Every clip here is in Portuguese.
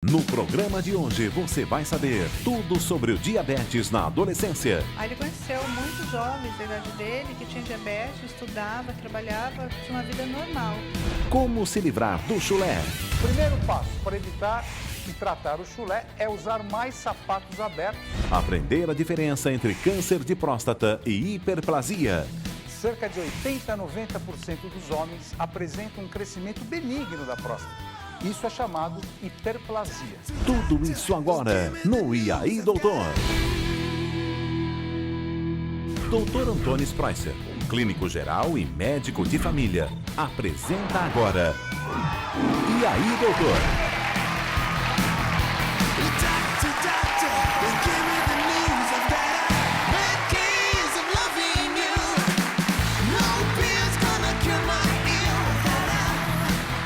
No programa de hoje você vai saber tudo sobre o diabetes na adolescência. Aí ele conheceu muitos jovens da idade dele que tinham diabetes, estudava, trabalhava, tinha uma vida normal. Como se livrar do chulé. O primeiro passo para evitar e tratar o chulé é usar mais sapatos abertos. Aprender a diferença entre câncer de próstata e hiperplasia. Cerca de 80 a 90% dos homens apresentam um crescimento benigno da próstata. Isso é chamado hiperplasia. Tudo isso agora no E aí, Doutor? Dr. Antônio Spreusser, clínico geral e médico de família, apresenta agora E aí, Doutor?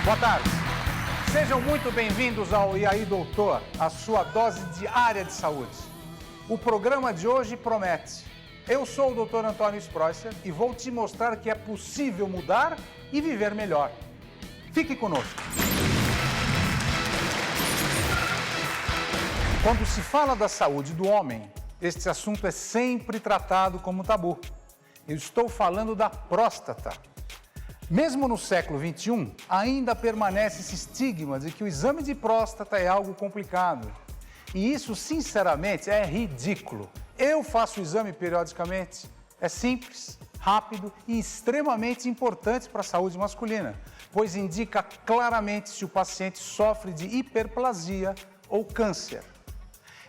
Boa tarde. Sejam muito bem-vindos ao E aí, Doutor, a sua dose diária de saúde. O programa de hoje promete. Eu sou o Dr. Antônio Spreusser e vou te mostrar que é possível mudar e viver melhor. Fique conosco. Quando se fala da saúde do homem, este assunto é sempre tratado como tabu. Eu estou falando da próstata. Mesmo no século XXI, ainda permanece esse estigma de que o exame de próstata é algo complicado. E isso, sinceramente, é ridículo. Eu faço o exame periodicamente. É simples, rápido e extremamente importante para a saúde masculina, pois indica claramente se o paciente sofre de hiperplasia ou câncer.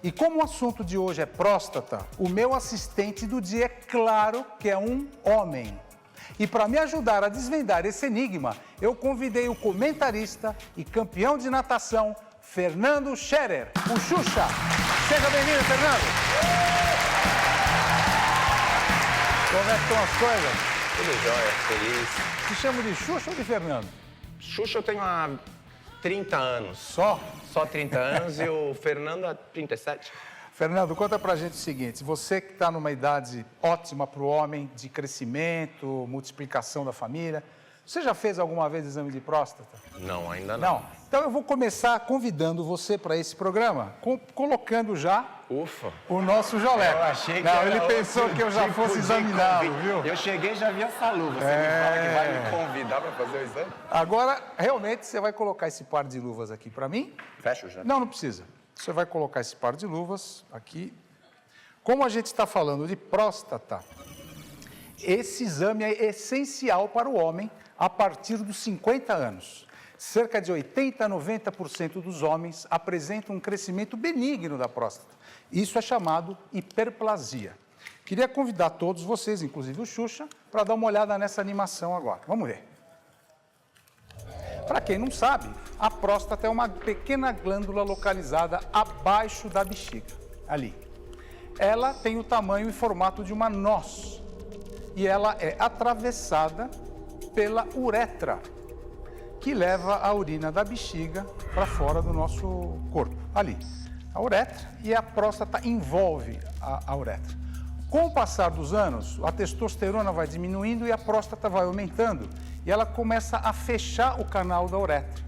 E como o assunto de hoje é próstata, o meu assistente do dia é claro que é um homem. E para me ajudar a desvendar esse enigma, eu convidei o comentarista e campeão de natação, Fernando Scherer, o Xuxa. Seja bem-vindo, Fernando. Como é que estão as coisas? Tudo jóia, feliz. Te chamo de Xuxa ou de Fernando? Xuxa eu tenho há 30 anos. Só? Só 30 anos e o Fernando há 37. Fernando, conta pra gente o seguinte, você que está numa idade ótima para o homem, de crescimento, multiplicação da família, você já fez alguma vez exame de próstata? Não, ainda não. Não. Então eu vou começar convidando você para esse programa, colocando já Ufa. o nosso jaleco. Eu achei que não, era ele outro pensou que eu já tipo fosse de examiná-lo, convite. viu? Eu cheguei e já vi essa luva. Você me fala que vai me convidar para fazer o exame? Agora, realmente, você vai colocar esse par de luvas aqui para mim? Fecha já. Não, não precisa. Você vai colocar esse par de luvas aqui. Como a gente está falando de próstata, esse exame é essencial para o homem a partir dos 50 anos. Cerca de 80 a 90% dos homens apresentam um crescimento benigno da próstata. Isso é chamado hiperplasia. Queria convidar todos vocês, inclusive o Xuxa, para dar uma olhada nessa animação agora. Vamos ver. Para quem não sabe, a próstata é uma pequena glândula localizada abaixo da bexiga, ali. Ela tem o tamanho e formato de uma noz e ela é atravessada pela uretra, que leva a urina da bexiga para fora do nosso corpo, ali. A uretra e a próstata envolve a uretra. Com o passar dos anos, a testosterona vai diminuindo e a próstata vai aumentando e ela começa a fechar o canal da uretra.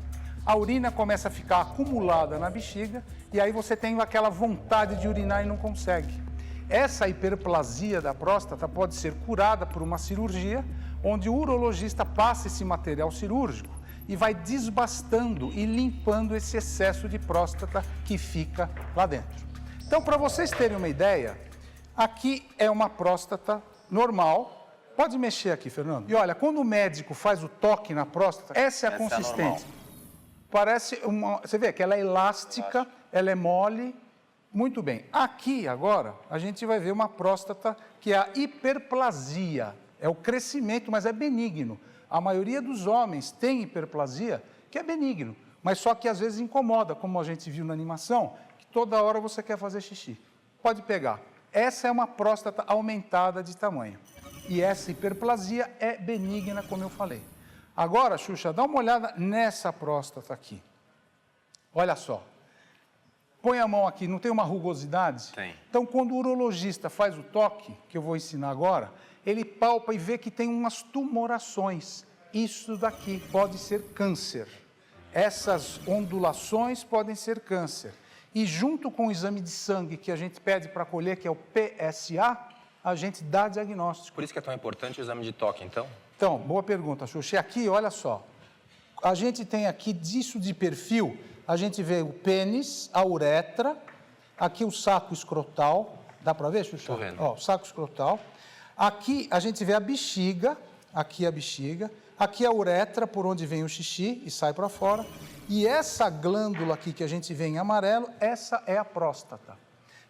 A urina começa a ficar acumulada na bexiga e aí você tem aquela vontade de urinar e não consegue. Essa hiperplasia da próstata pode ser curada por uma cirurgia, onde o urologista passa esse material cirúrgico e vai desbastando e limpando esse excesso de próstata que fica lá dentro. Então, para vocês terem uma ideia, aqui é uma próstata normal. Pode mexer aqui, Fernando. E olha, quando o médico faz o toque na próstata, essa é a consistência. Parece uma... Você vê que ela é elástica, ela é mole. Muito bem. Aqui, agora, a gente vai ver uma próstata que é a hiperplasia. É o crescimento, mas é benigno. A maioria dos homens tem hiperplasia, que é benigno, mas só que às vezes incomoda, como a gente viu na animação, que toda hora você quer fazer xixi. Pode pegar. Essa é uma próstata aumentada de tamanho. E essa hiperplasia é benigna, como eu falei. Agora, Xuxa, dá uma olhada nessa próstata aqui. Olha só. Põe a mão aqui, não tem uma rugosidade? Tem. Então, quando o urologista faz o toque, que eu vou ensinar agora, ele palpa e vê que tem umas tumorações. Isso daqui pode ser câncer. essas ondulações podem ser câncer. E junto com o exame de sangue que a gente pede para colher, que é o PSA, a gente dá diagnóstico. Por isso que é tão importante o exame de toque, então? Então, boa pergunta, Xuxa. Aqui, olha só, a gente tem aqui disso de perfil, a gente vê o pênis, a uretra, aqui o saco escrotal, dá para ver, Xuxa? Tô vendo. Ó, o saco escrotal. Aqui a gente vê a bexiga, aqui a uretra, por onde vem o xixi e sai para fora. E essa glândula aqui que a gente vê em amarelo, essa é a próstata.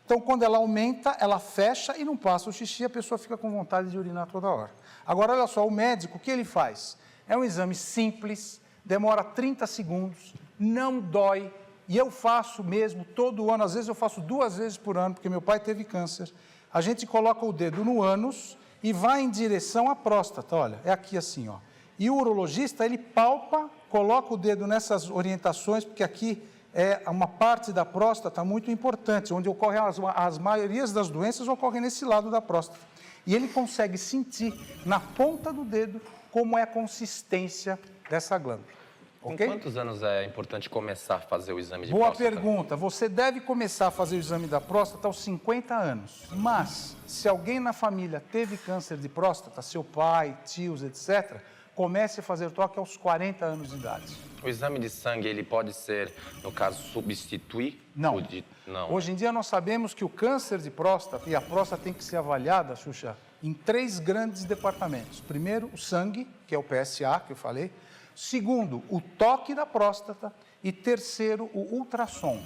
Então, quando ela aumenta, ela fecha e não passa o xixi, a pessoa fica com vontade de urinar toda hora. Agora, olha só, o médico, o que ele faz? É um exame simples, demora 30 segundos, não dói, e eu faço mesmo todo ano, às vezes eu faço 2 vezes por ano, porque meu pai teve câncer. A gente coloca o dedo no ânus e vai em direção à próstata, olha, é aqui assim, ó. E o urologista, ele palpa, coloca o dedo nessas orientações, porque aqui é uma parte da próstata muito importante, onde ocorrem as maiorias das doenças ocorrem nesse lado da próstata. E ele consegue sentir na ponta do dedo como é a consistência dessa glândula. Com Okay? quantos anos é importante começar a fazer o exame de Boa próstata? pergunta. Você deve começar a fazer o exame da próstata aos 50 anos. Mas, se alguém na família teve câncer de próstata, seu pai, tios, etc., comece a fazer toque aos 40 anos de idade. O exame de sangue, ele pode ser, no caso, substituir? Não. Não. Hoje em dia nós sabemos que o câncer de próstata, e a próstata tem que ser avaliada, Xuxa, em 3 grandes departamentos. Primeiro, o sangue, que é o PSA, que eu falei. Segundo, o toque da próstata. E terceiro, o ultrassom.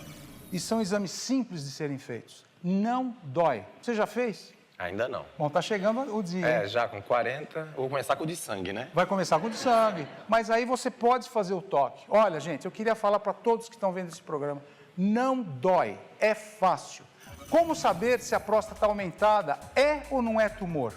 E são exames simples de serem feitos. Não dói. Você já fez? Ainda não. Bom, tá chegando o dia. É, já com 40, vou começar com o de sangue, né? Vai começar com o de sangue. Mas aí você pode fazer o toque. Olha, gente, eu queria falar para todos que estão vendo esse programa. Não dói, é fácil. Como saber se a próstata aumentada é ou não é tumor?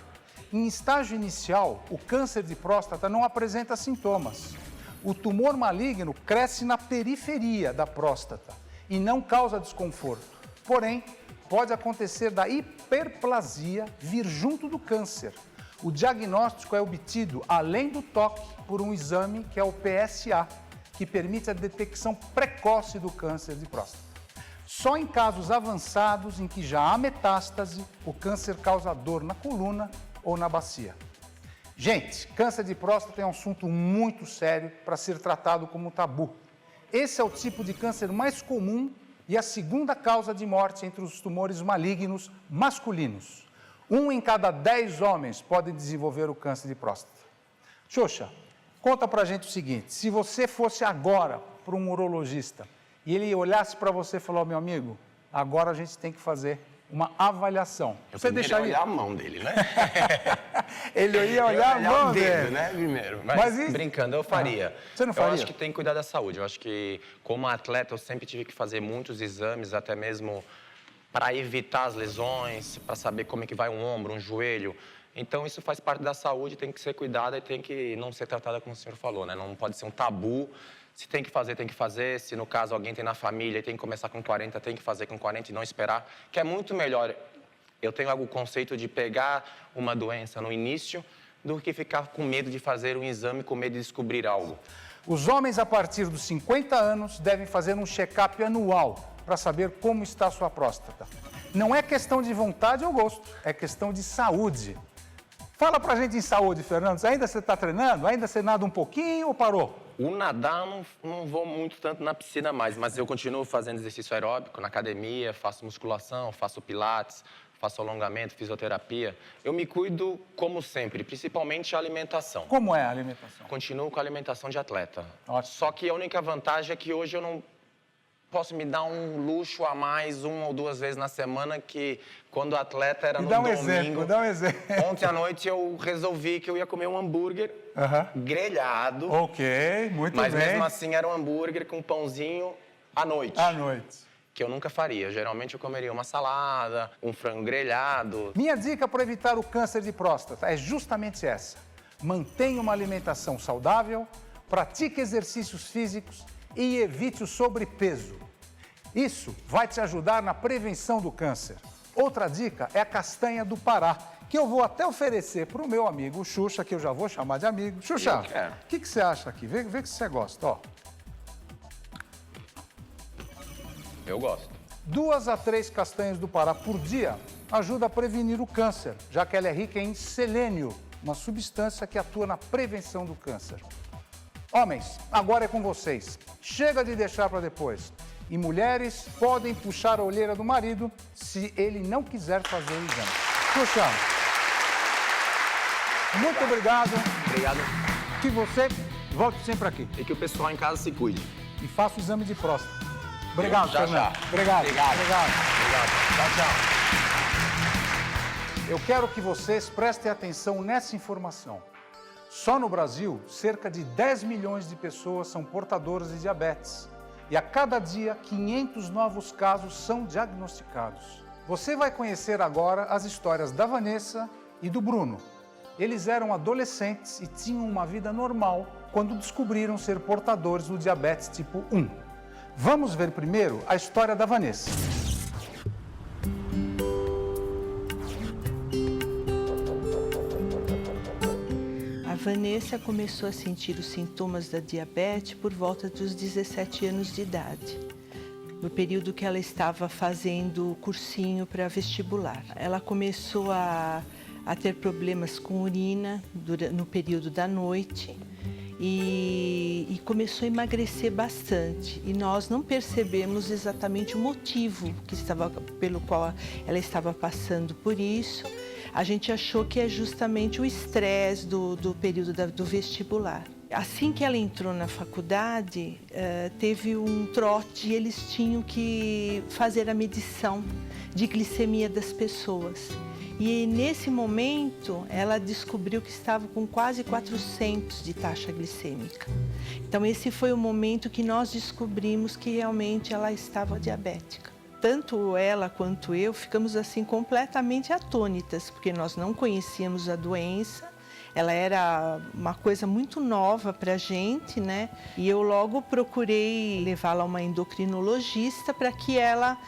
Em estágio inicial, o câncer de próstata não apresenta sintomas. O tumor maligno cresce na periferia da próstata e não causa desconforto. Porém, pode acontecer da hiperplasia vir junto do câncer. O diagnóstico é obtido, além do toque, por um exame que é o PSA, que permite a detecção precoce do câncer de próstata. Só em casos avançados, em que já há metástase, o câncer causa dor na coluna ou na bacia. Gente, câncer de próstata é um assunto muito sério para ser tratado como tabu. Esse é o tipo de câncer mais comum e a segunda causa de morte entre os tumores malignos masculinos. 1 em cada 10 homens pode desenvolver o câncer de próstata. Xuxa, conta pra gente o seguinte, se você fosse agora para um urologista e ele olhasse para você e falou, meu amigo, agora a gente tem que fazer uma avaliação. Você deixaria? Olhar a mão dele, né? Ele ia olhar a mão dele, né, primeiro. Mas brincando, eu faria. Você não faria? Eu acho que tem que cuidar da saúde. Eu acho que, como atleta, eu sempre tive que fazer muitos exames, até mesmo para evitar as lesões, para saber como é que vai um ombro, um joelho. Então, isso faz parte da saúde, tem que ser cuidada e tem que não ser tratada como o senhor falou, né? Não pode ser um tabu. Se tem que fazer, tem que fazer. Se, no caso, alguém tem na família e tem que começar com 40, tem que fazer com 40 e não esperar. Que é muito melhor. Eu tenho o conceito de pegar uma doença no início do que ficar com medo de fazer um exame, com medo de descobrir algo. Os homens, a partir dos 50 anos, devem fazer um check-up anual para saber como está a sua próstata. Não é questão de vontade ou gosto, é questão de saúde. Fala pra gente em saúde, Fernando. Ainda você está treinando? Ainda você nada um pouquinho ou parou? O nadar, não vou muito tanto na piscina mais, mas eu continuo fazendo exercício aeróbico na academia, faço musculação, faço pilates, faço alongamento, fisioterapia. Eu me cuido como sempre, principalmente a alimentação. Como é a alimentação? Continuo com a alimentação de atleta. Ótimo. Só que a única vantagem é que hoje eu não posso me dar um luxo a mais 1 ou 2 vezes na semana, que quando o atleta era no domingo. Dá um exemplo. Ontem à noite eu resolvi que eu ia comer um hambúrguer grelhado. Ok, muito bem. Mas mesmo assim era um hambúrguer com pãozinho à noite. À noite. Que eu nunca faria. Geralmente eu comeria uma salada, um frango grelhado. Minha dica para evitar o câncer de próstata é justamente essa. Mantenha uma alimentação saudável, pratique exercícios físicos e evite o sobrepeso. Isso vai te ajudar na prevenção do câncer. Outra dica é a castanha do Pará, que eu vou até oferecer para o meu amigo Xuxa, que eu já vou chamar de amigo. Xuxa, o que você acha aqui? Vê que você gosta, ó. Eu gosto. 2 a 3 castanhas do Pará por dia ajuda a prevenir o câncer, já que ela é rica em selênio, uma substância que atua na prevenção do câncer. Homens, agora é com vocês. Chega de deixar para depois. E mulheres podem puxar a olheira do marido se ele não quiser fazer o exame. Puxando. Muito obrigado. Obrigado. Que você volte sempre aqui. E que o pessoal em casa se cuide. E faça o exame de próstata. Obrigado, Já, Fernando. já. Obrigado. Obrigado. Obrigado. Tchau, tchau. Eu quero que vocês prestem atenção nessa informação. Só no Brasil, cerca de 10 milhões de pessoas são portadoras de diabetes. E a cada dia, 500 novos casos são diagnosticados. Você vai conhecer agora as histórias da Vanessa e do Bruno. Eles eram adolescentes e tinham uma vida normal quando descobriram ser portadores do diabetes tipo 1. Vamos ver primeiro a história da Vanessa. A Vanessa começou a sentir os sintomas da diabetes por volta dos 17 anos de idade, no período que ela estava fazendo o cursinho para vestibular. Ela começou a ter problemas com urina no período da noite e começou a emagrecer bastante. E nós não percebemos exatamente o motivo pelo qual ela estava passando por isso. A gente achou que é justamente o estresse do período do vestibular. Assim que ela entrou na faculdade, teve um trote e eles tinham que fazer a medição de glicemia das pessoas. E nesse momento, ela descobriu que estava com quase 400 de taxa glicêmica. Então esse foi o momento que nós descobrimos que realmente ela estava diabética. Tanto ela quanto eu ficamos assim completamente atônitas, porque nós não conhecíamos a doença. Ela era uma coisa muito nova para a gente, né? E eu logo procurei levá-la a uma endocrinologista para que ela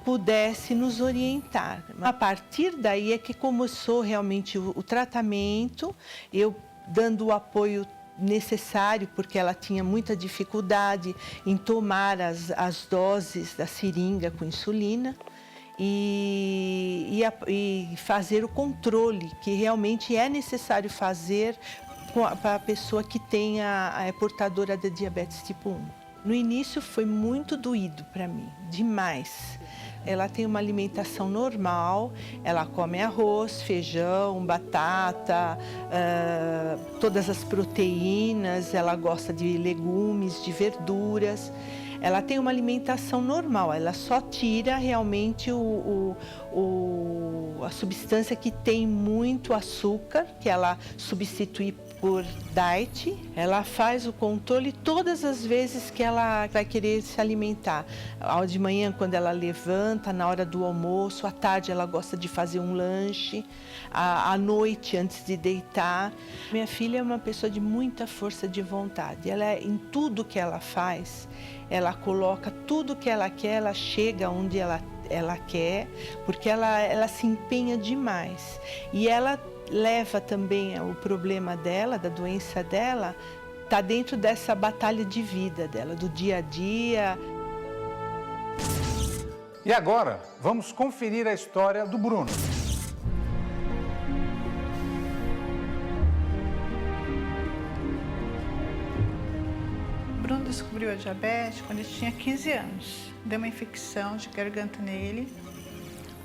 pudesse nos orientar. A partir daí é que começou realmente o tratamento, eu dando o apoio necessário, porque ela tinha muita dificuldade em tomar as doses da seringa com insulina e fazer o controle, que realmente é necessário fazer para a pessoa que é portadora da diabetes tipo 1. No início foi muito doído para mim, demais. Ela tem uma alimentação normal, ela come arroz, feijão, batata, todas as proteínas, ela gosta de legumes, de verduras. Ela tem uma alimentação normal, ela só tira realmente a substância que tem muito açúcar, que ela substitui por diet. Ela faz o controle todas as vezes que ela vai querer se alimentar. De manhã, quando ela levanta, na hora do almoço, à tarde ela gosta de fazer um lanche, à noite, antes de deitar. Minha filha é uma pessoa de muita força de vontade. Em tudo que ela faz, ela coloca tudo que ela quer, ela chega onde ela quer, porque ela se empenha demais. E ela leva também o problema dela, da doença dela, está dentro dessa batalha de vida dela, do dia a dia. E agora, vamos conferir a história do Bruno. Bruno descobriu a diabetes quando ele tinha 15 anos. Deu uma infecção de garganta nele.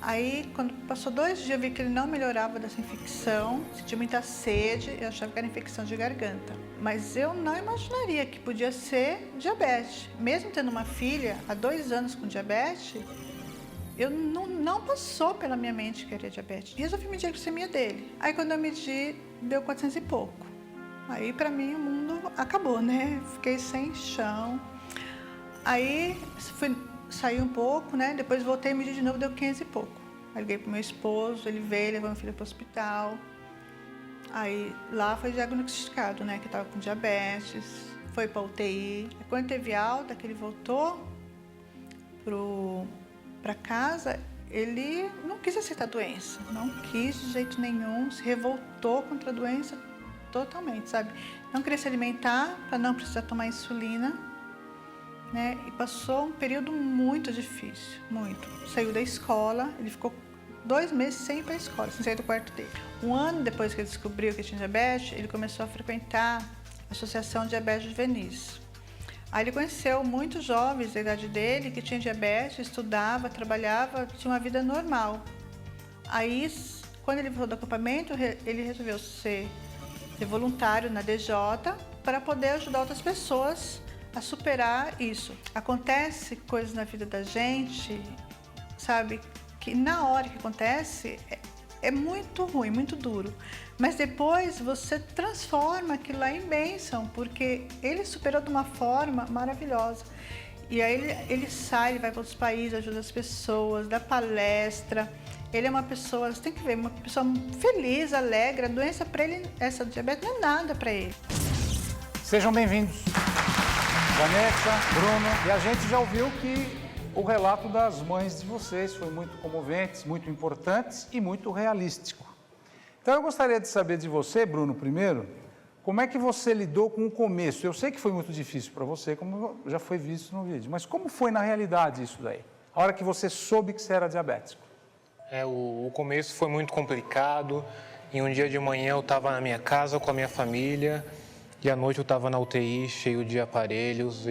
Aí, quando passou 2 dias, eu vi que ele não melhorava dessa infecção, sentia muita sede, eu achava que era infecção de garganta. Mas eu não imaginaria que podia ser diabetes. Mesmo tendo uma filha há 2 anos com diabetes, eu não passou pela minha mente que era diabetes. E resolvi medir a glicemia dele. Aí, quando eu medi, deu 400 e pouco. Aí, pra mim, o mundo acabou, né? Fiquei sem chão. Aí, saí um pouco, né? Depois voltei a medir de novo, deu 500 e pouco. Aí liguei pro meu esposo, ele veio, levou minha filha pro hospital. Aí lá foi diagnosticado, né? Que estava com diabetes, foi pra UTI. Aí, quando teve alta, que ele voltou pra casa, ele não quis aceitar a doença. Não quis de jeito nenhum, se revoltou contra a doença totalmente, sabe? Não queria se alimentar para não precisar tomar insulina. né? E passou um período muito difícil, muito. Saiu da escola, ele ficou 2 meses sem ir para a escola, sem sair do quarto dele. 1 ano depois que ele descobriu que tinha diabetes, ele começou a frequentar a Associação de Diabetes Juvenis. Aí ele conheceu muitos jovens da idade dele que tinham diabetes, estudava, trabalhava, tinha uma vida normal. Aí, quando ele voltou do acampamento, ele resolveu ser voluntário na DJ para poder ajudar outras pessoas a superar isso. Acontece coisas na vida da gente, sabe, que na hora que acontece é muito ruim, muito duro. Mas depois você transforma aquilo lá em bênção, porque ele superou de uma forma maravilhosa. E aí ele sai, ele vai para outros países, ajuda as pessoas, dá palestra. Ele é uma pessoa, você tem que ver, uma pessoa feliz, alegre. A doença para ele, essa diabetes não é nada para ele. Sejam bem-vindos, Vanessa, Bruno. E a gente já ouviu que o relato das mães de vocês foi muito comovente, muito importante e muito realístico. Então eu gostaria de saber de você, Bruno, primeiro, como é que você lidou com o começo? Eu sei que foi muito difícil para você, como já foi visto no vídeo, mas como foi na realidade isso daí? A hora que você soube que você era diabético? O começo foi muito complicado. Em um dia de manhã eu estava na minha casa com a minha família e à noite eu estava na UTI, cheio de aparelhos.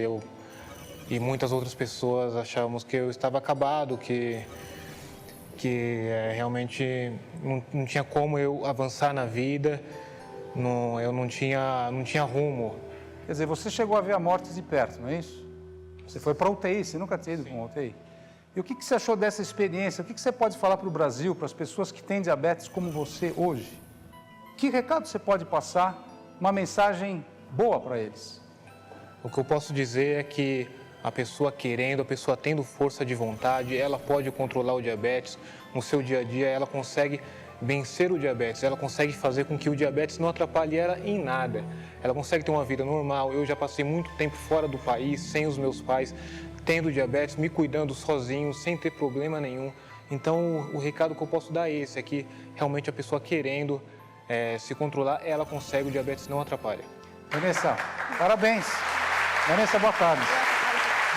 E muitas outras pessoas achávamos que eu estava acabado, que realmente não tinha como eu avançar na vida, eu não tinha rumo. Quer dizer, você chegou a ver a morte de perto, não é isso? Você foi para a UTI, você nunca tinha ido para uma UTI. E o que você achou dessa experiência? O que você pode falar para o Brasil, para as pessoas que têm diabetes como você hoje? Que recado você pode passar, uma mensagem boa para eles? O que eu posso dizer é que a pessoa querendo, a pessoa tendo força de vontade, ela pode controlar o diabetes. No seu dia a dia, ela consegue vencer o diabetes, ela consegue fazer com que o diabetes não atrapalhe ela em nada. Ela consegue ter uma vida normal. Eu já passei muito tempo fora do país, sem os meus pais, tendo diabetes, me cuidando sozinho, sem ter problema nenhum. Então, o recado que eu posso dar é esse, é que realmente a pessoa querendo se controlar, ela consegue, o diabetes não atrapalha. Vanessa, parabéns. Vanessa, boa tarde.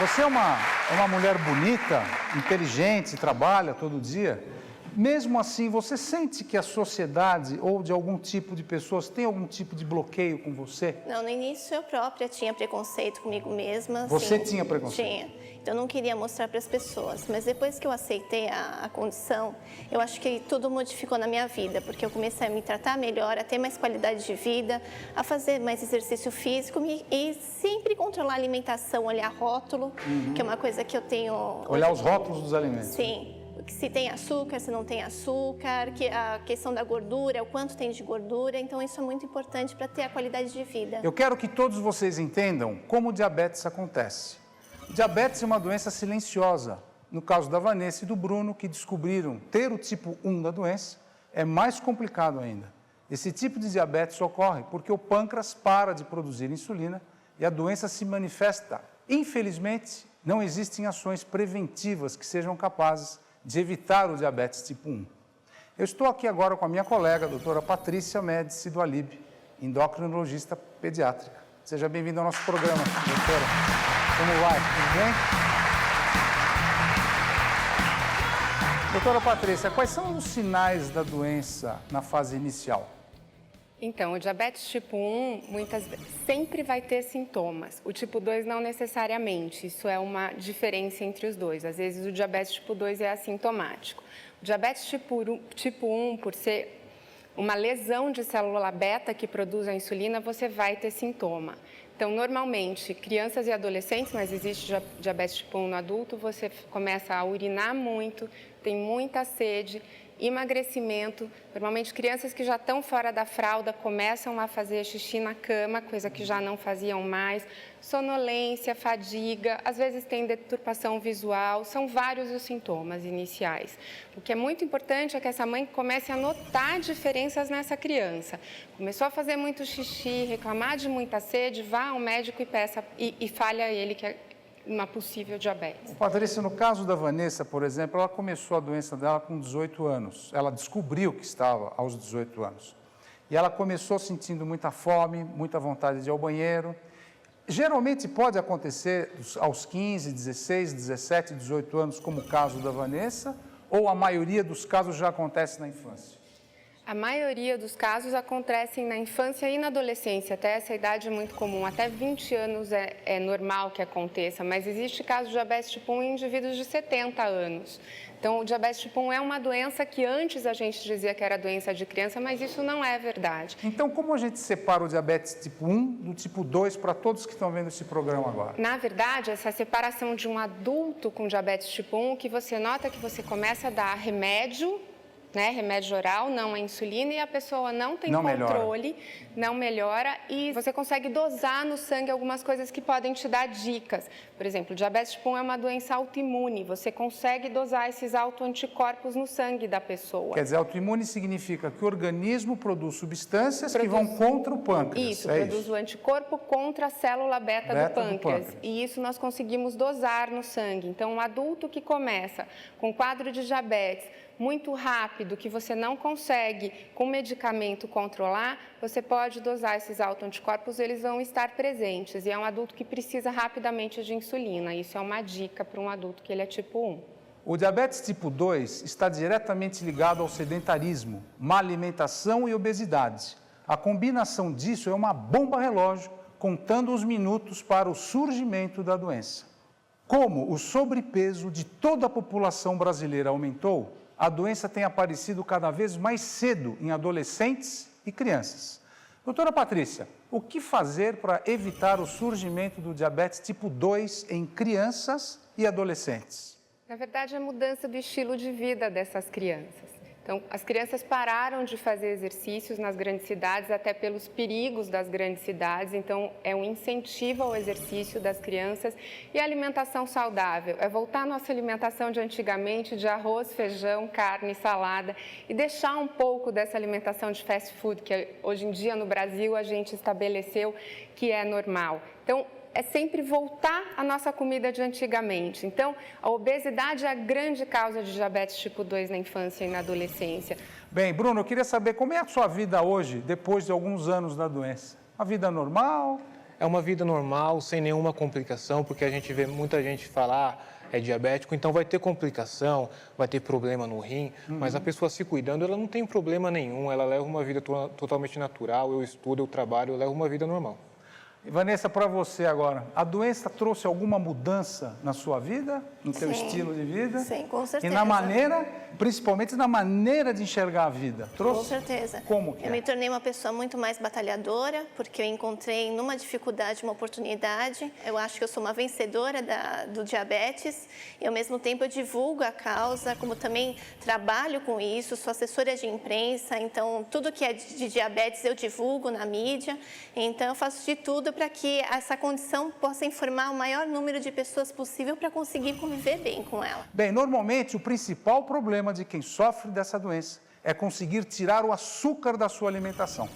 Você é uma mulher bonita, inteligente, trabalha todo dia. Mesmo assim, você sente que a sociedade ou de algum tipo de pessoas tem algum tipo de bloqueio com você? Não, no início eu própria tinha preconceito comigo mesma. Você tinha preconceito? Tinha. Então eu não queria mostrar para as pessoas. Mas depois que eu aceitei a condição, eu acho que tudo modificou na minha vida, porque eu comecei a me tratar melhor, a ter mais qualidade de vida, a fazer mais exercício físico e sempre controlar a alimentação, olhar rótulo, que é uma coisa que eu tenho... Olhar os rótulos dos alimentos. Sim. Se tem açúcar, se não tem açúcar, que a questão da gordura, o quanto tem de gordura. Então, isso é muito importante para ter a qualidade de vida. Eu quero que todos vocês entendam como o diabetes acontece. O diabetes é uma doença silenciosa. No caso da Vanessa e do Bruno, que descobriram ter o tipo 1 da doença, é mais complicado ainda. Esse tipo de diabetes ocorre porque o pâncreas para de produzir insulina e a doença se manifesta. Infelizmente, não existem ações preventivas que sejam capazes de evitar o diabetes tipo 1. Eu estou aqui agora com a minha colega, a doutora Patrícia Médici do Alib, endocrinologista pediátrica. Seja bem-vinda ao nosso programa, doutora. Como vai? Tudo bem? Doutora Patrícia, quais são os sinais da doença na fase inicial? Então, o diabetes tipo 1 sempre vai ter sintomas. O tipo 2 não necessariamente, isso é uma diferença entre os dois. Às vezes o diabetes tipo 2 é assintomático. O diabetes tipo 1, por ser uma lesão de célula beta que produz a insulina, você vai ter sintoma. Então, normalmente, crianças e adolescentes, mas existe diabetes tipo 1 no adulto, você começa a urinar muito, tem muita sede, emagrecimento. Normalmente, crianças que já estão fora da fralda começam a fazer xixi na cama, coisa que já não faziam mais. Sonolência, fadiga, às vezes tem deturpação visual, são vários os sintomas iniciais. O que é muito importante é que essa mãe comece a notar diferenças nessa criança. Começou a fazer muito xixi, reclamar de muita sede, vá ao médico e peça e fale a ele que é uma possível diabetes. Patrícia, no caso da Vanessa, por exemplo, ela começou a doença dela com 18 anos. Ela descobriu que estava aos 18 anos. E ela começou sentindo muita fome, muita vontade de ir ao banheiro. Geralmente pode acontecer aos 15, 16, 17, 18 anos, como o caso da Vanessa, ou a maioria dos casos já acontece na infância? A maioria dos casos acontecem na infância e na adolescência, até essa idade é muito comum, até 20 anos é normal que aconteça, mas existe caso de diabetes tipo 1 em indivíduos de 70 anos. Então, o diabetes tipo 1 é uma doença que antes a gente dizia que era doença de criança, mas isso não é verdade. Então, como a gente separa o diabetes tipo 1 do tipo 2 para todos que estão vendo esse programa agora? Na verdade, essa separação de um adulto com diabetes tipo 1, que você nota que você começa a dar remédio, né, remédio oral, não a insulina, e a pessoa não tem controle, não melhora, e você consegue dosar no sangue algumas coisas que podem te dar dicas. Por exemplo, o diabetes tipo 1 é uma doença autoimune, você consegue dosar esses autoanticorpos no sangue da pessoa. Quer dizer, autoimune significa que o organismo produz substâncias que vão contra o pâncreas. Isso, produz o anticorpo contra a célula beta do pâncreas. E isso nós conseguimos dosar no sangue. Então, um adulto que começa com quadro de diabetes muito rápido, que você não consegue com medicamento controlar, você pode dosar esses autoanticorpos, eles vão estar presentes. E é um adulto que precisa rapidamente de insulina. Isso é uma dica para um adulto que ele é tipo 1. O diabetes tipo 2 está diretamente ligado ao sedentarismo, má alimentação e obesidade. A combinação disso é uma bomba relógio, contando os minutos para o surgimento da doença. Como o sobrepeso de toda a população brasileira aumentou, a doença tem aparecido cada vez mais cedo em adolescentes e crianças. Doutora Patrícia, o que fazer para evitar o surgimento do diabetes tipo 2 em crianças e adolescentes? Na verdade, é a mudança do estilo de vida dessas crianças. Então, as crianças pararam de fazer exercícios nas grandes cidades, até pelos perigos das grandes cidades. Então, é um incentivo ao exercício das crianças e a alimentação saudável. É voltar à nossa alimentação de antigamente, de arroz, feijão, carne, salada, e deixar um pouco dessa alimentação de fast food, que hoje em dia no Brasil a gente estabeleceu que é normal. Então, é sempre voltar à nossa comida de antigamente. Então, a obesidade é a grande causa de diabetes tipo 2 na infância e na adolescência. Bem, Bruno, eu queria saber como é a sua vida hoje, depois de alguns anos da doença. Uma vida normal? É uma vida normal, sem nenhuma complicação, porque a gente vê muita gente falar é diabético, então vai ter complicação, vai ter problema no rim, mas a pessoa se cuidando, ela não tem problema nenhum, ela leva uma vida totalmente natural, eu estudo, eu trabalho, eu levo uma vida normal. Vanessa, para você agora, a doença trouxe alguma mudança na sua vida, no seu estilo de vida? Sim, com certeza. E na maneira, principalmente na maneira de enxergar a vida? Trouxe? Com certeza. Como que Eu me tornei uma pessoa muito mais batalhadora, porque eu encontrei numa dificuldade uma oportunidade. Eu acho que eu sou uma vencedora do diabetes e, ao mesmo tempo, eu divulgo a causa, como também trabalho com isso, sou assessora de imprensa, então tudo que é de diabetes eu divulgo na mídia. Então, eu faço de tudo para que essa condição possa informar o maior número de pessoas possível para conseguir conviver bem com ela. Bem, normalmente o principal problema de quem sofre dessa doença é conseguir tirar o açúcar da sua alimentação.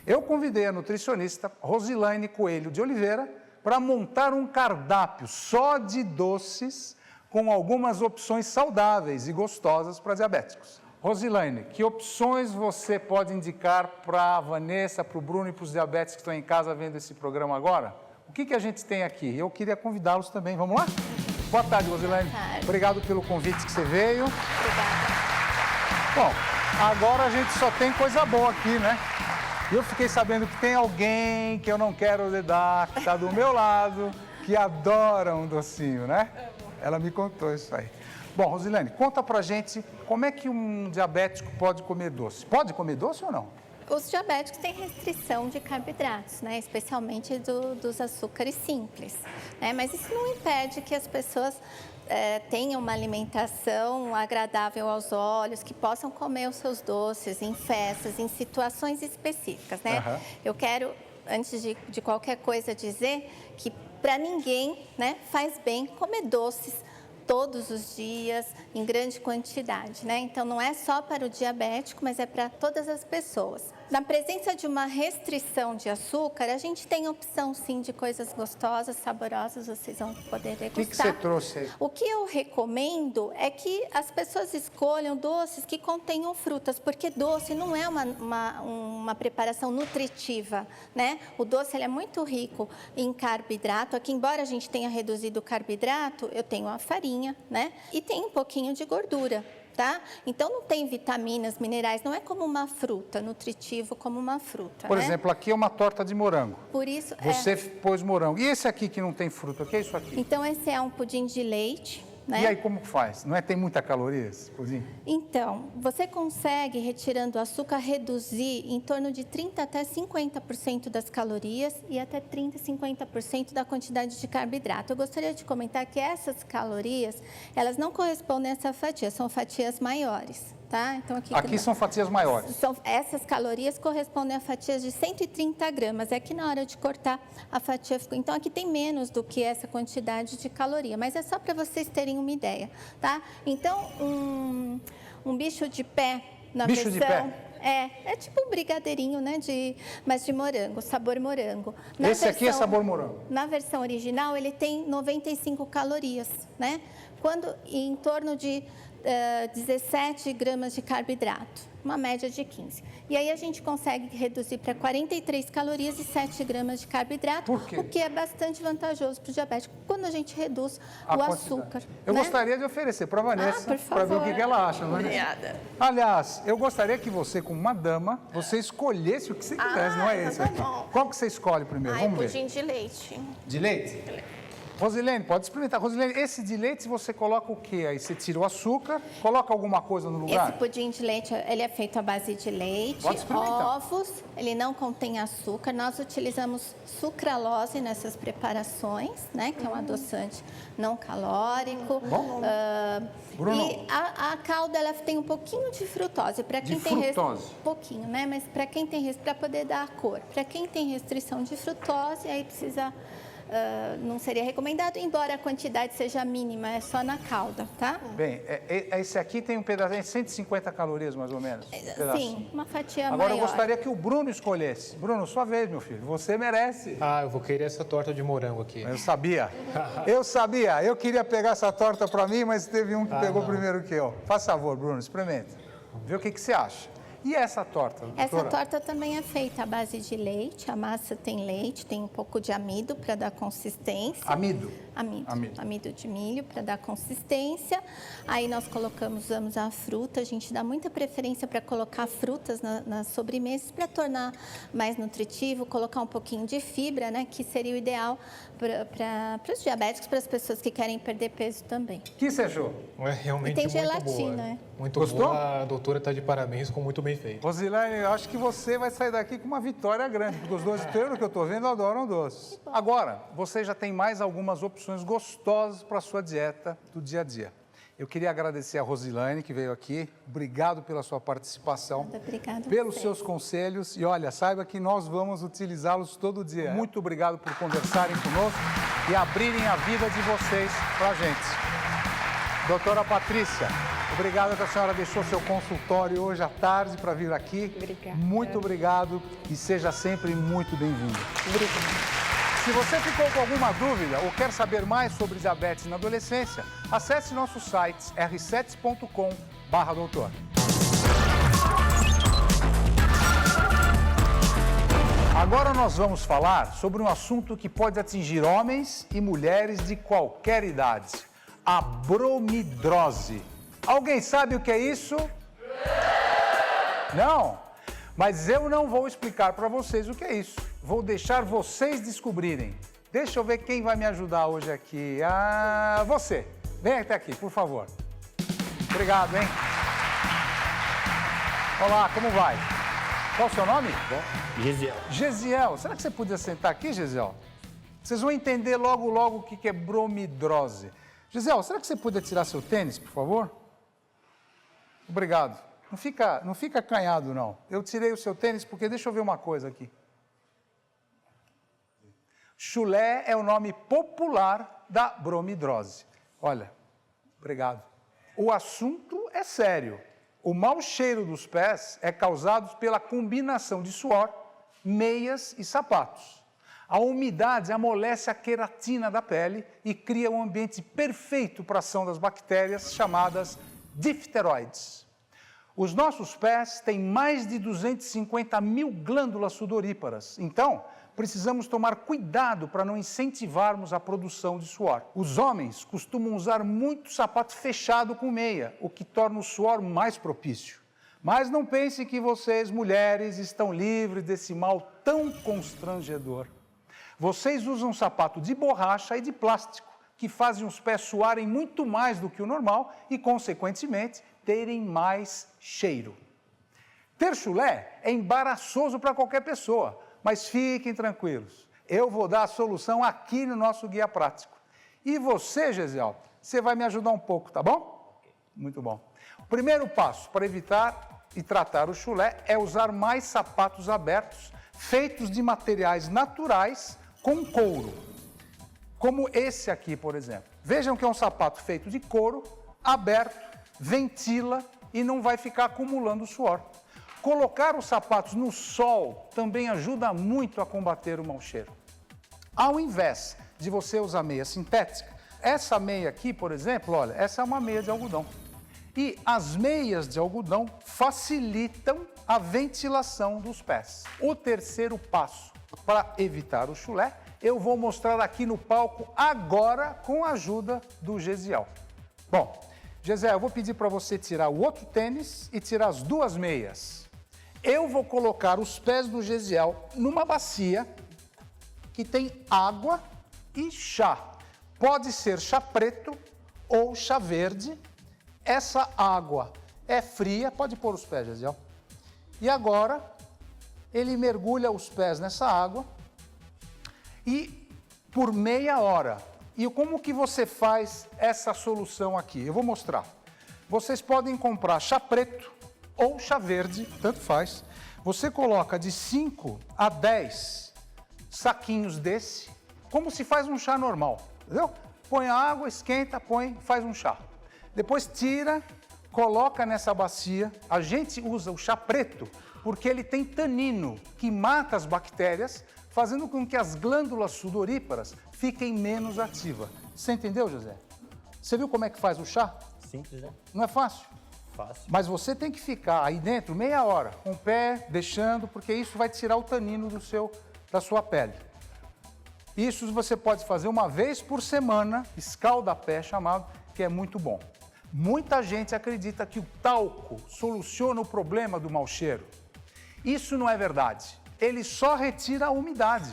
Eu convidei a nutricionista Rosilaine Coelho de Oliveira para montar um cardápio só de doces com algumas opções saudáveis e gostosas para diabéticos. Rosilaine, que opções você pode indicar para a Vanessa, para o Bruno e para os diabéticos que estão em casa vendo esse programa agora? O que a gente tem aqui? Eu queria convidá-los também. Vamos lá? Boa tarde, Rosilaine. Boa tarde. Obrigado pelo convite que você veio. Obrigada. Bom, agora a gente só tem coisa boa aqui, né? Eu fiquei sabendo que tem alguém que eu não quero dar, que está do meu lado, que adora um docinho, né? Ela me contou isso aí. Bom, Rosilaine, conta pra gente como é que um diabético pode comer doce. Pode comer doce ou não? Os diabéticos têm restrição de carboidratos, né? Especialmente dos açúcares simples, né? Mas isso não impede que as pessoas tenham uma alimentação agradável aos olhos, que possam comer os seus doces em festas, em situações específicas, né? Aham. Eu quero, antes de qualquer coisa, dizer que para ninguém, né, faz bem comer doces todos os dias, em grande quantidade, né? Então, não é só para o diabético, mas é para todas as pessoas. Na presença de uma restrição de açúcar, a gente tem opção, sim, de coisas gostosas, saborosas, vocês vão poder degustar. O que você trouxe aí? O que eu recomendo é que as pessoas escolham doces que contenham frutas, porque doce não é uma preparação nutritiva, né? O doce ele é muito rico em carboidrato. Aqui, embora a gente tenha reduzido o carboidrato, eu tenho a farinha, né? E tem um pouquinho de gordura. Tá? Então, não tem vitaminas, minerais, não é como uma fruta, nutritivo como uma fruta. Por né? exemplo, aqui é uma torta de morango. Por isso, Você pôs morango. E esse aqui que não tem fruta, o que é isso aqui? Então, esse é um pudim de leite. Né? E aí, como faz? Não é tem muita caloria esse pudim? Então, você consegue, retirando o açúcar, reduzir em torno de 30% até 50% das calorias e até 30%, 50% da quantidade de carboidrato. Eu gostaria de comentar que essas calorias, elas não correspondem a essa fatia, são fatias maiores. Tá? Então, aqui são fatias maiores. Essas calorias correspondem a fatias de 130 gramas. É que na hora de cortar a fatia ficou. Então, aqui tem menos do que essa quantidade de caloria, mas é só para vocês terem uma ideia. Tá? Então, um bicho de pé na bicho versão... de pé? É tipo um brigadeirinho, né? Mas de morango, sabor morango. Esse aqui é sabor morango. Na versão original, ele tem 95 calorias, né? Quando em torno de 17 gramas de carboidrato, uma média de 15. E aí a gente consegue reduzir para 43 calorias e 7 gramas de carboidrato, Por quê? o que é bastante vantajoso para o diabético, quando a gente reduz o açúcar. Eu né? gostaria de oferecer para a Vanessa, por para ver o que ela acha. Obrigada. Aliás, eu gostaria que você, como uma dama, você escolhesse o que você quisesse, não é esse aqui. Bom. Qual que você escolhe primeiro? Vamos ver. Pudim de leite. De leite? Rosilene, pode experimentar. Rosilene, esse de leite você coloca o quê? Aí você tira o açúcar, coloca alguma coisa no lugar? Esse pudim de leite, ele é feito à base de leite, Pode experimentar. ovos, ele não contém açúcar. Nós utilizamos sucralose nessas preparações, né? Que é um adoçante não calórico. Bom. Bruno. E a calda, ela tem um pouquinho de frutose. Para quem tem frutose? pouquinho, né? Mas para quem tem para poder dar a cor. Para quem tem restrição de frutose, aí precisa... não seria recomendado, embora a quantidade seja mínima, é só na calda, tá? Bem, esse aqui tem um pedacinho de 150 calorias, mais ou menos. Sim, uma fatia Agora maior. eu gostaria que o Bruno escolhesse. Bruno, sua vez, meu filho. Você merece. Ah, eu vou querer essa torta de morango aqui. Eu sabia. Eu sabia. Eu queria pegar essa torta para mim, mas teve um que pegou primeiro que eu. Faz favor, Bruno, experimenta. Vê o que você acha. E essa torta, doutora? Essa torta também é feita à base de leite. A massa tem leite, tem um pouco de amido para dar consistência. Amido? Amido de milho para dar consistência. Aí nós usamos a fruta. A gente dá muita preferência para colocar frutas nas sobremesas para tornar mais nutritivo, colocar um pouquinho de fibra, né? Que seria o ideal para os diabéticos, para as pessoas que querem perder peso também. O que você achou? É realmente E tem muito gelatina, boa. né? Muito Gostou? boa. A doutora está de parabéns, ficou muito bem feito. Rosilene, eu acho que você vai sair daqui com uma vitória grande, porque os dois, pelo que eu estou vendo, adoram doces. Agora, você já tem mais algumas opções gostosas para a sua dieta do dia a dia. Eu queria agradecer a Rosilene, que veio aqui. Obrigado pela sua participação. Obrigada. Pelos seus conselhos. E olha, saiba que nós vamos utilizá-los todo dia. Muito obrigado por conversarem conosco e abrirem a vida de vocês para a gente. Doutora Patrícia, obrigado que a senhora deixou seu consultório hoje à tarde para vir aqui. Obrigada. Muito obrigado e seja sempre muito bem-vindo. Obrigada. Se você ficou com alguma dúvida ou quer saber mais sobre diabetes na adolescência, acesse nosso site r7.com/doutor. Agora nós vamos falar sobre um assunto que pode atingir homens e mulheres de qualquer idade: a bromidrose. Alguém sabe o que é isso? Não? Mas eu não vou explicar para vocês o que é isso. Vou deixar vocês descobrirem. Deixa eu ver quem vai me ajudar hoje aqui. Ah, você. Vem até aqui, por favor. Obrigado, hein? Olá, como vai? Qual o seu nome? Gesiel. Gesiel. Será que você podia sentar aqui, Gesiel? Vocês vão entender logo o que é bromidrose. Gesiel, será que você podia tirar seu tênis, por favor? Obrigado. Não fica acanhado, não. Eu tirei o seu tênis porque deixa eu ver uma coisa aqui. Chulé é o nome popular da bromidrose. Olha, obrigado. O assunto é sério. O mau cheiro dos pés é causado pela combinação de suor, meias e sapatos. A umidade amolece a queratina da pele e cria um ambiente perfeito para a ação das bactérias chamadas difteroides. Os nossos pés têm mais de 250 mil glândulas sudoríparas, então precisamos tomar cuidado para não incentivarmos a produção de suor. Os homens costumam usar muito sapato fechado com meia, o que torna o suor mais propício. Mas não pense que vocês, mulheres, estão livres desse mal tão constrangedor. Vocês usam sapato de borracha e de plástico, que fazem os pés suarem muito mais do que o normal e, consequentemente, terem mais cheiro. Ter chulé é embaraçoso para qualquer pessoa, mas fiquem tranquilos. Eu vou dar a solução aqui no nosso guia prático. E você, Gesiel, você vai me ajudar um pouco, tá bom? Muito bom. O primeiro passo para evitar e tratar o chulé é usar mais sapatos abertos, feitos de materiais naturais com couro. Como esse aqui, por exemplo. Vejam que é um sapato feito de couro, aberto, ventila e não vai ficar acumulando suor. Colocar os sapatos no sol também ajuda muito a combater o mau cheiro. Ao invés de você usar meia sintética, essa meia aqui, por exemplo, olha, essa é uma meia de algodão. E as meias de algodão facilitam a ventilação dos pés. O terceiro passo para evitar o chulé, eu vou mostrar aqui no palco agora com a ajuda do Gesiel. Bom, Gesiel, eu vou pedir para você tirar o outro tênis e tirar as duas meias. Eu vou colocar os pés do Gesiel numa bacia que tem água e chá. Pode ser chá preto ou chá verde. Essa água é fria, pode pôr os pés, Gesiel. E agora, ele mergulha os pés nessa água e por meia hora. E como que você faz essa solução aqui? Eu vou mostrar. Vocês podem comprar chá preto ou chá verde, tanto faz. Você coloca de 5 a 10 saquinhos desse, como se faz um chá normal, entendeu? Põe a água, esquenta, põe, faz um chá. Depois tira, coloca nessa bacia. A gente usa o chá preto porque ele tem tanino, que mata as bactérias, fazendo com que as glândulas sudoríparas fiquem menos ativas. Você entendeu, José? Você viu como é que faz o chá? Simples, né? Não é fácil? Fácil. Mas você tem que ficar aí dentro meia hora, com o pé, deixando, porque isso vai tirar o tanino da sua pele. Isso você pode fazer uma vez por semana, escalda-pé chamado, que é muito bom. Muita gente acredita que o talco soluciona o problema do mau cheiro. Isso não é verdade. Ele só retira a umidade.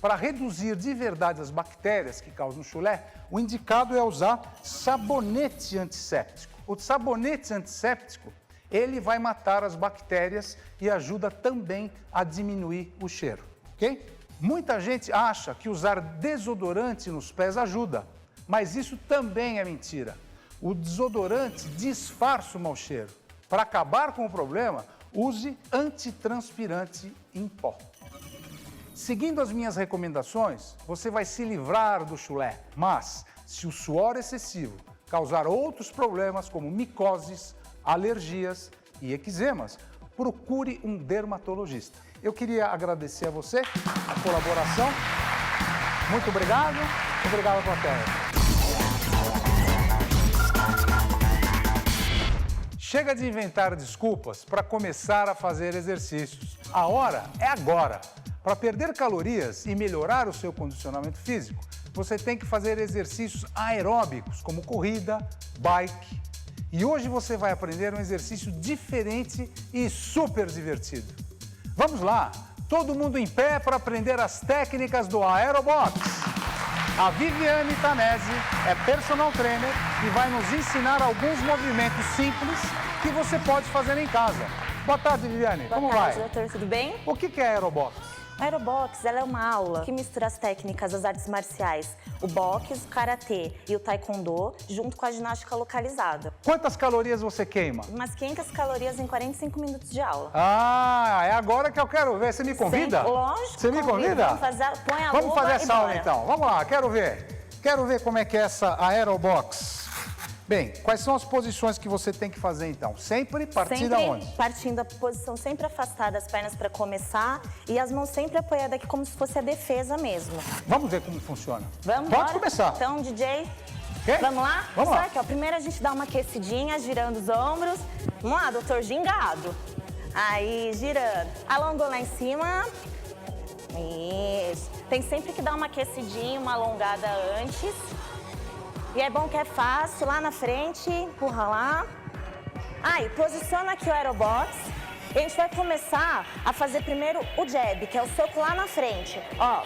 Para reduzir de verdade as bactérias que causam chulé, o indicado é usar sabonete antisséptico. O sabonete antisséptico, ele vai matar as bactérias e ajuda também a diminuir o cheiro, ok? Muita gente acha que usar desodorante nos pés ajuda, mas isso também é mentira. O desodorante disfarça o mau cheiro. Para acabar com o problema, use antitranspirante em pó. Seguindo as minhas recomendações, você vai se livrar do chulé, mas se o suor excessivo causar outros problemas como micoses, alergias e eczemas, procure um dermatologista. Eu queria agradecer a você a colaboração. Muito obrigado. Obrigado, plateia. Chega de inventar desculpas para começar a fazer exercícios. A hora é agora. Para perder calorias e melhorar o seu condicionamento físico, você tem que fazer exercícios aeróbicos, como corrida, bike. E hoje você vai aprender um exercício diferente e super divertido. Vamos lá, todo mundo em pé para aprender as técnicas do Aerobox. A Viviane Tanese é personal trainer e vai nos ensinar alguns movimentos simples que você pode fazer em casa. Boa tarde, Viviane. Como vai? Boa tarde, doutor. Tudo bem? O que é Aerobox? A Aerobox, ela é uma aula que mistura as técnicas das artes marciais, o boxe, o karatê e o taekwondo, junto com a ginástica localizada. Quantas calorias você queima? Umas 500 calorias em 45 minutos de aula. Ah, é agora que eu quero ver. Você me convida? Lógico. Você me convida? Põe a Vamos luva fazer essa aula bora. então. Vamos lá, quero ver. Quero ver como é que é essa Aerobox. Bem, quais são as posições que você tem que fazer então? Sempre partindo aonde? Partindo da posição sempre afastada, as pernas para começar e as mãos sempre apoiadas aqui como se fosse a defesa mesmo. Vamos ver como funciona. Vamos, Pode bora? começar. Então, DJ, Quê? vamos lá? Vamos lá. Aqui, ó. Primeiro a gente dá uma aquecidinha, girando os ombros. Vamos lá, doutor Gingado. Aí, girando. Alongou lá em cima. Isso. Tem sempre que dar uma aquecidinha, uma alongada antes. E é bom que é fácil, lá na frente, empurra lá. Aí, posiciona aqui o aerobox. E a gente vai começar a fazer primeiro o jab, que é o soco lá na frente. Ó,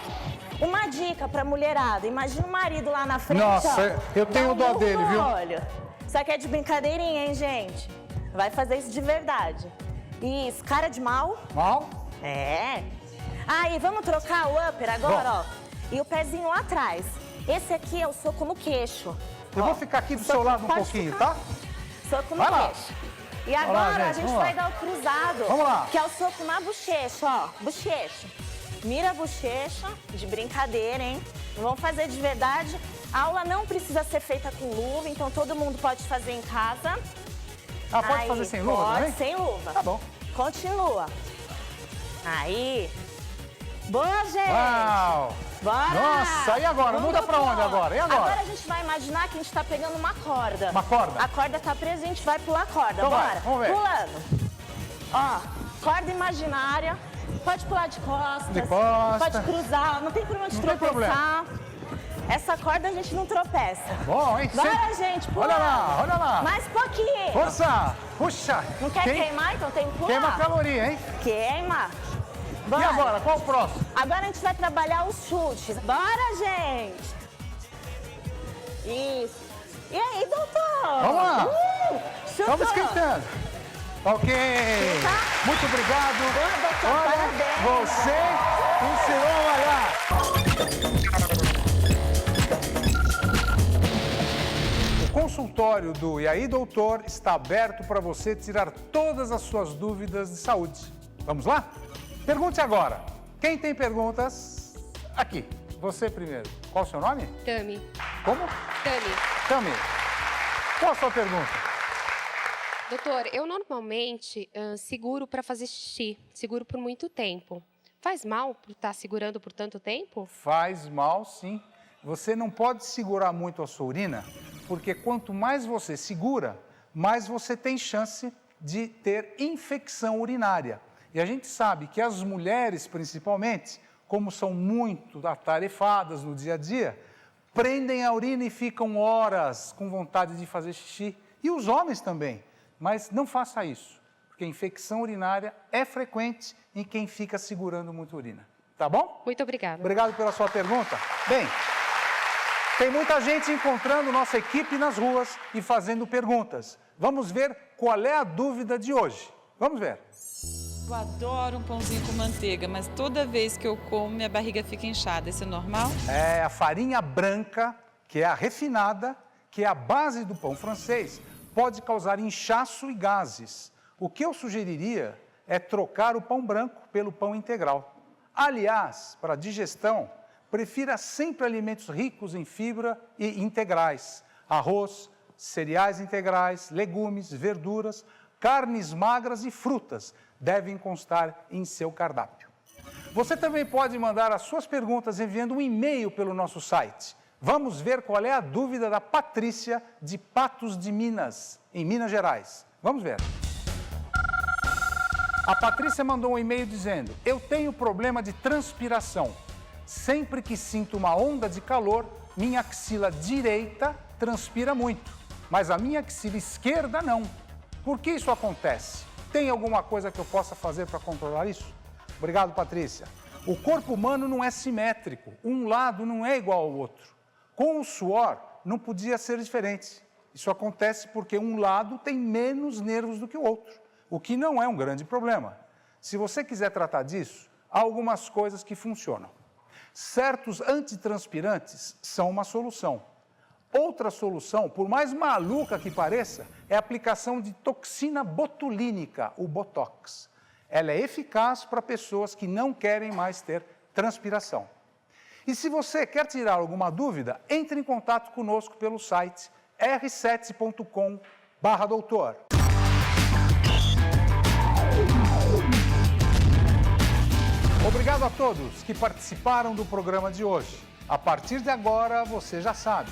uma dica pra mulherada. Imagina o marido lá na frente, Nossa, ó, eu tenho dó dele, viu? Olha, isso aqui é de brincadeirinha, hein, gente? Vai fazer isso de verdade. Isso, cara de mal. Mal. É. Aí, vamos trocar o upper agora, ó. E o pezinho lá atrás. Esse aqui é o soco no queixo. Eu vou ficar aqui do seu lado um pode pouquinho, ficar. tá? Soco no Vai lá. queixo. E agora gente, a gente vamos vai lá. dar o cruzado. Vamos lá. Que é o soco na bochecha, ó. Bochecha. Mira a bochecha, de brincadeira, hein? Não vamos fazer de verdade. A aula não precisa ser feita com luva, então todo mundo pode fazer em casa. Ah, pode Aí, fazer sem luva pode, também? sem luva. Tá bom. Continua. Aí. Boa, gente. Uau! Bora! Nossa, e agora? Vamos, Muda pra doutor. onde agora? E agora? Agora a gente vai imaginar que a gente tá pegando uma corda. Uma corda? A corda tá presa e a gente vai pular a corda. Então vai, Bora! vamos ver. Pulando. Ó, corda imaginária. Pode pular de costas. De costas. Pode cruzar. Não tem problema de Não tem tropeçar. Essa corda a gente não tropeça. Bom, hein? Bora, gente, pula. Olha lá, olha lá. Mais pouquinho. Força! Puxa! Não quer queimar? Então tem que pular. Queima a caloria, hein? Queima. E Bora. agora, qual o próximo? Agora a gente vai trabalhar os chutes. Bora, gente! Isso. E aí, doutor? Vamos lá. Chutou. Estamos esquentando. Ok. Chuta. Muito obrigado. Boa, doutor, Olha, parabéns. você ensinou a malhar. O consultório do E aí, doutor, está aberto para você tirar todas as suas dúvidas de saúde. Vamos lá? Pergunte agora. Quem tem perguntas? Aqui. Você primeiro. Qual o seu nome? Tami. Como? Tami. Tami. Qual a sua pergunta? Doutor, eu normalmente seguro para fazer xixi. Seguro por muito tempo. Faz mal por estar segurando por tanto tempo? Faz mal, sim. Você não pode segurar muito a sua urina, porque quanto mais você segura, mais você tem chance de ter infecção urinária. E a gente sabe que as mulheres, principalmente, como são muito atarefadas no dia a dia, prendem a urina e ficam horas com vontade de fazer xixi. E os homens também. Mas não faça isso, porque a infecção urinária é frequente em quem fica segurando muito urina. Tá bom? Muito obrigada. Obrigado pela sua pergunta. Bem, tem muita gente encontrando nossa equipe nas ruas e fazendo perguntas. Vamos ver qual é a dúvida de hoje. Vamos ver. Eu adoro um pãozinho com manteiga, mas toda vez que eu como, minha barriga fica inchada. Isso é normal? É a farinha branca, que é a refinada, que é a base do pão francês, pode causar inchaço e gases. O que eu sugeriria é trocar o pão branco pelo pão integral. Aliás, para a digestão, prefira sempre alimentos ricos em fibra e integrais. Arroz, cereais integrais, legumes, verduras, carnes magras e frutas devem constar em seu cardápio. Você também pode mandar as suas perguntas enviando um e-mail pelo nosso site. Vamos ver qual é a dúvida da Patrícia de Patos de Minas, em Minas Gerais. Vamos ver. A Patrícia mandou um e-mail dizendo: eu tenho problema de transpiração. Sempre que sinto uma onda de calor, minha axila direita transpira muito, mas a minha axila esquerda não. Por que isso acontece? Tem alguma coisa que eu possa fazer para controlar isso? Obrigado, Patrícia. O corpo humano não é simétrico, um lado não é igual ao outro. Com o suor, não podia ser diferente. Isso acontece porque um lado tem menos nervos do que o outro, o que não é um grande problema. Se você quiser tratar disso, há algumas coisas que funcionam. Certos antitranspirantes são uma solução. Outra solução, por mais maluca que pareça, é a aplicação de toxina botulínica, o Botox. Ela é eficaz para pessoas que não querem mais ter transpiração. E se você quer tirar alguma dúvida, entre em contato conosco pelo site r7.com/doutor. Obrigado a todos que participaram do programa de hoje. A partir de agora, você já sabe.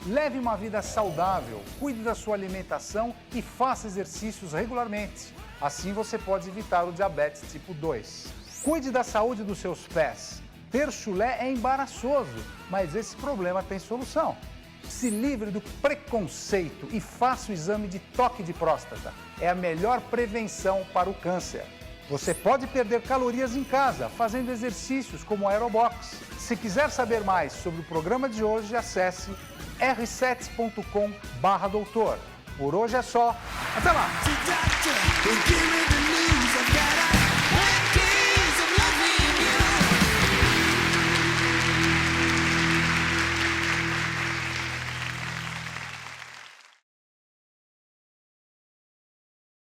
Leve uma vida saudável, cuide da sua alimentação e faça exercícios regularmente. Assim você pode evitar o diabetes tipo 2. Cuide da saúde dos seus pés. Ter chulé é embaraçoso, mas esse problema tem solução. Se livre do preconceito e faça o exame de toque de próstata. É a melhor prevenção para o câncer. Você pode perder calorias em casa, fazendo exercícios como Aerobox. Se quiser saber mais sobre o programa de hoje, acesse r7.com/doutor. Por hoje é só. Até lá!